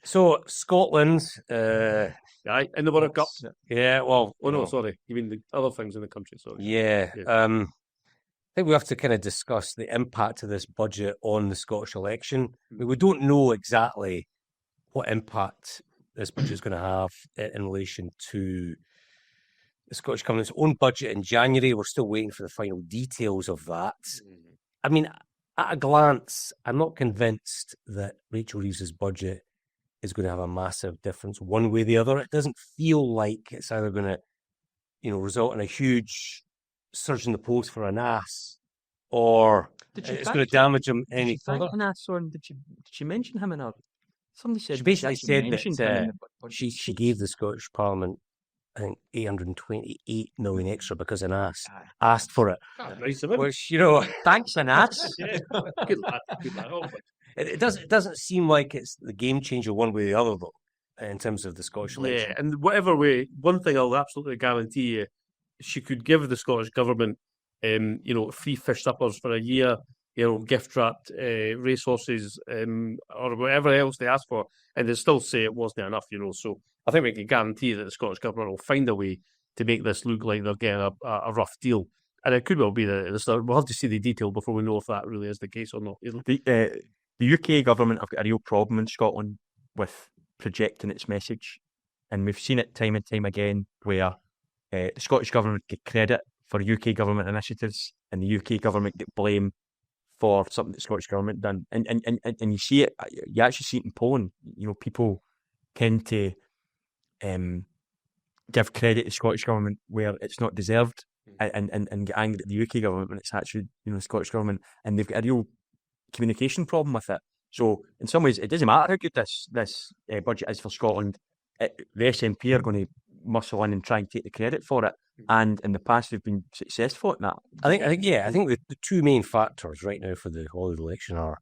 So Scotland, Aye, in the World Cup. yeah. Well, Oh no, sorry. You mean the other things in the country? Sorry. yeah. I think we have to kind of discuss the impact of this budget on the Scottish election. I mean, we don't know exactly what impact this budget is going to have in relation to the Scottish Government's own budget in January. We're still waiting for the final details of that. I mean, at a glance, I'm not convinced that Rachel Reeves's budget is going to have a massive difference one way or the other. It doesn't feel like it's either going to, result in a huge surge in the polls for an ass, or it's going to damage him any further. Did she mention him in her? Somebody said She basically said that she gave the Scottish Parliament, I think, 828 million extra because an ass asked for it. Nice of him. Which, thanks an ass. Good lad. Good lad. It doesn't seem like it's the game changer one way or the other, though, in terms of the Scottish election. Yeah, and whatever way, one thing I'll absolutely guarantee you, she could give the Scottish Government, free fish suppers for a year, gift wrapped racehorses, or whatever else they ask for, and they still say it wasn't enough, So I think we can guarantee that the Scottish Government will find a way to make this look like they're getting a rough deal. And it could well be that we'll have to see the detail before we know if that really is the case or not. The UK government have got a real problem in Scotland with projecting its message. And we've seen it time and time again where the Scottish government get credit for UK government initiatives and the UK government get blame for something the Scottish government done. And you see it, you actually see it in Poland. People tend to give credit to the Scottish government where it's not deserved and get angry at the UK government when it's actually, the Scottish government. And they've got a real communication problem with it. So in some ways, it doesn't matter how good this budget is for Scotland. The SNP are going to muscle in and try and take the credit for it. And in the past, they've been successful at that. I think the two main factors right now for the Holyrood election are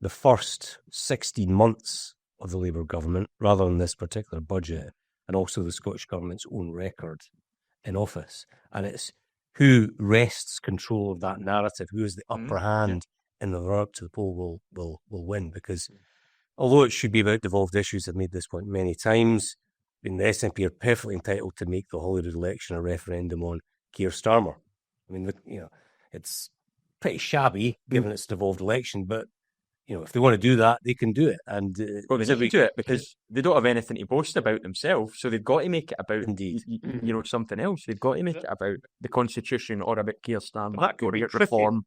the first 16 months of the Labour government, rather than this particular budget, and also the Scottish government's own record in office. And it's who wrests control of that narrative, who has the upper hand in the run-up to the poll will win. Because although it should be about devolved issues, I've made this point many times, the SNP are perfectly entitled to make the Holyrood election a referendum on Keir Starmer. I mean, it's pretty shabby given it's a devolved election, but if they want to do that, they can do it. And they need to do it because they don't have anything to boast about themselves, so they've got to make it about something else. They've got to make it about the Constitution or about Keir Starmer. That could be reform.